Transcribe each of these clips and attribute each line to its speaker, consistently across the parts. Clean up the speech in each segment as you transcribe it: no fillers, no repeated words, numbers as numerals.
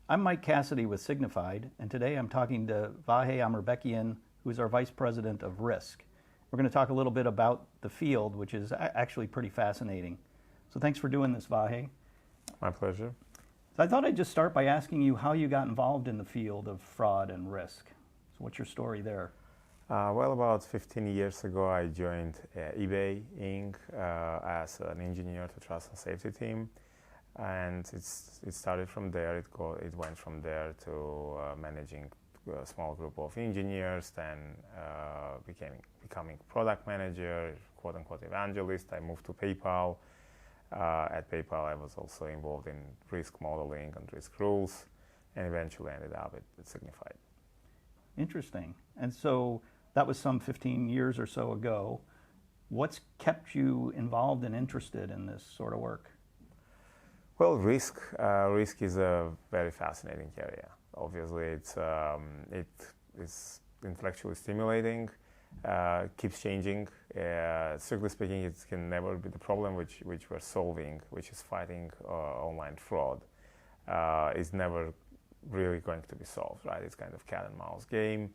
Speaker 1: I'm Mike Cassidy with Signifyd, and today I'm talking to Vahe Amirbekian, who is our Vice President of Risk. We're going to talk a little bit about the field, which is actually pretty fascinating. So thanks for doing this, Vahe.
Speaker 2: My pleasure.
Speaker 1: So I thought I'd just start by asking you how you got involved in the field of fraud and risk. So what's your story there?
Speaker 2: Well, about 15 years ago, I joined eBay Inc. As an engineer to trust and safety team. And it started from there. It went from there to managing a small group of engineers, then becoming product manager, quote unquote evangelist. I moved to PayPal. At PayPal, I was also involved in risk modeling and risk rules, and eventually ended up at Signifyd.
Speaker 1: Interesting. And so that was some 15 years or so ago. What's kept you involved and interested in this sort of work?
Speaker 2: Well, risk is a very fascinating area. Obviously, it is intellectually stimulating, keeps changing. Strictly speaking, it can never be the problem which we're solving, which is fighting online fraud, is never really going to be solved, right? It's kind of cat and mouse game.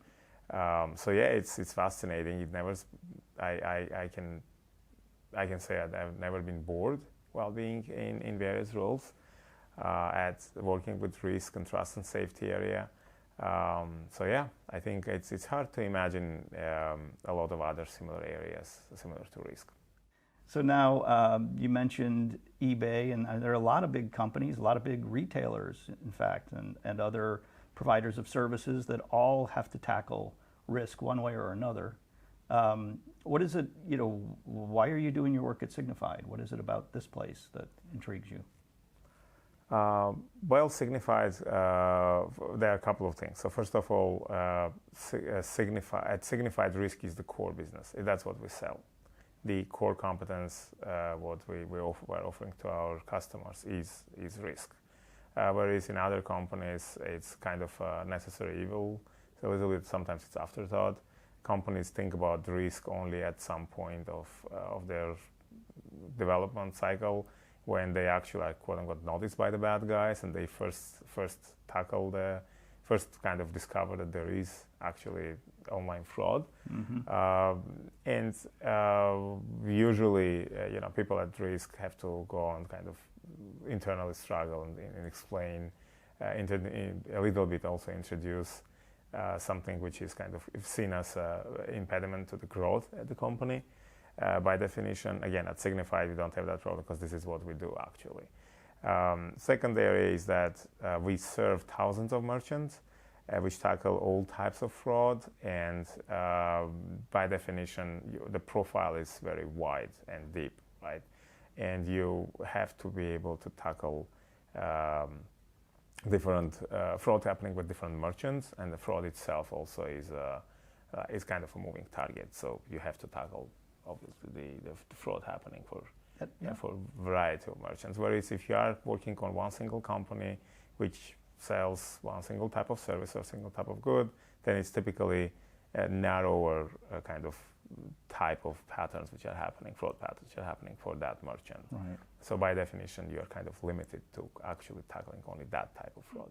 Speaker 2: So yeah, it's fascinating. I can say I've never been bored while being in various roles at working with risk and trust and safety area. So yeah, I think it's hard to imagine a lot of other similar areas similar to risk.
Speaker 1: So now you mentioned eBay, and there are a lot of big companies, a lot of big retailers, in fact, and other providers of services that all have to tackle risk one way or another. What is it, why are you doing your work at Signifyd? What is it about this place that intrigues you?
Speaker 2: Well, Signifyd, there are a couple of things. So first of all, at Signifyd, risk is the core business. That's what we sell. The core competence, what we're offering to our customers is risk. Whereas in other companies, it's kind of a necessary evil. So a little bit, sometimes it's afterthought. Companies think about risk only at some point of their development cycle, when they actually are quote unquote noticed by the bad guys, and they first kind of discover that there is actually online fraud. And usually, people at risk have to go on kind of internally struggle and explain, a little bit also introduce something which is kind of seen as an impediment to the growth at the company. By definition, again, at Signifyd, we don't have that problem because this is what we do actually. Second area is that we serve thousands of merchants which tackle all types of fraud, and by definition, the profile is very wide and deep, right? And you have to be able to tackle different fraud happening with different merchants, and the fraud itself also is kind of a moving target. So you have to tackle obviously the fraud happening for a variety of merchants. Whereas if you are working on one single company which sells one single type of service or single type of good, then it's typically a narrower kind of type of patterns which are happening, fraud patterns which are happening for that merchant.
Speaker 1: Right.
Speaker 2: So by definition, you are kind of limited to actually tackling only that type of fraud.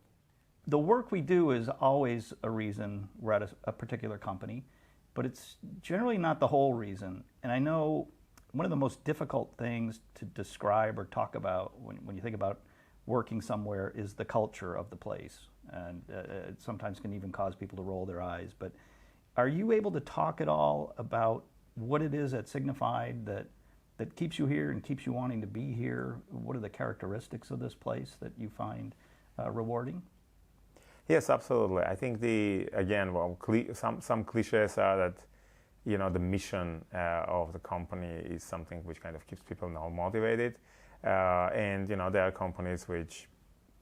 Speaker 1: The work we do is always a reason we're at a particular company, but it's generally not the whole reason. And I know one of the most difficult things to describe or talk about when you think about working somewhere is the culture of the place. And it sometimes can even cause people to roll their eyes. But are you able to talk at all about what it is at Signifyd that keeps you here and keeps you wanting to be here? What are the characteristics of this place that you find rewarding?
Speaker 2: Yes, absolutely. I think some cliches are that, the mission of the company is something which kind of keeps people now motivated. And, there are companies which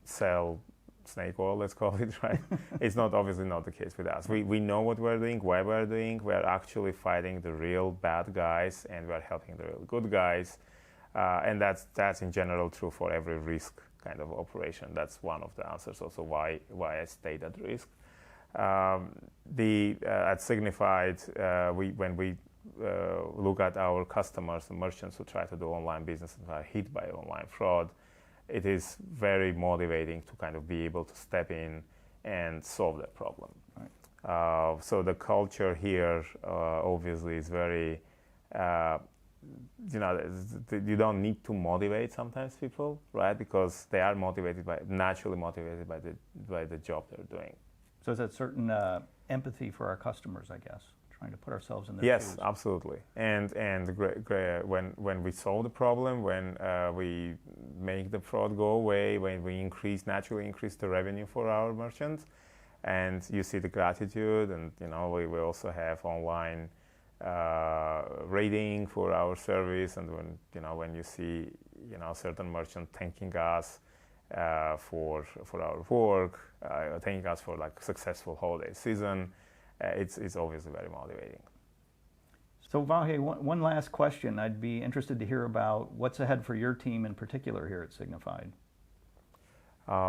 Speaker 2: sell snake oil, let's call it, right? It's obviously not the case with us. We know what we're doing, why we're doing. We're actually fighting the real bad guys, and we're helping the real good guys. And that's in general true for every risk kind of operation. That's one of the answers also why I stayed at risk. At Signifyd, when we look at our customers, the merchants who try to do online business and are hit by online fraud, it is very motivating to kind of be able to step in and solve that problem.
Speaker 1: Right.
Speaker 2: So the culture here obviously is very, you don't need to motivate sometimes people, right? Because they are naturally motivated by the job they're doing.
Speaker 1: So it's a certain empathy for our customers, I guess, trying to put ourselves in their
Speaker 2: Yes,
Speaker 1: shoes.
Speaker 2: absolutely. And when we solve the problem, when we make the fraud go away, when we naturally increase the revenue for our merchants, and you see the gratitude, and we also have online rating for our service, and when you see certain merchant thanking us for our work, thanking us for like successful holiday season, it's obviously very motivating.
Speaker 1: So Vahe, one last question. I'd be interested to hear about what's ahead for your team in particular here at Signifyd.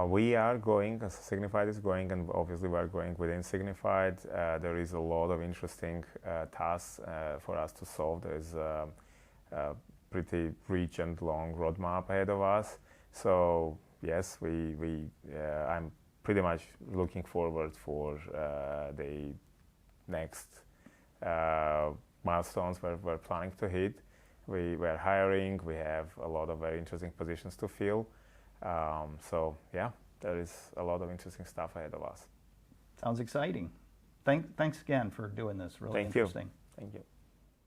Speaker 2: We are going, as Signifyd is going, and obviously we are going within Signifyd. There is a lot of interesting tasks for us to solve. There is a pretty rich and long roadmap ahead of us. So yes, I'm pretty much looking forward for the next milestones we're planning to hit. We're hiring. We have a lot of very interesting positions to fill. So yeah, there is a lot of interesting stuff ahead of us.
Speaker 1: Sounds exciting. Thanks again for doing this. Really
Speaker 2: Thank you.
Speaker 1: interesting.
Speaker 2: Thank you.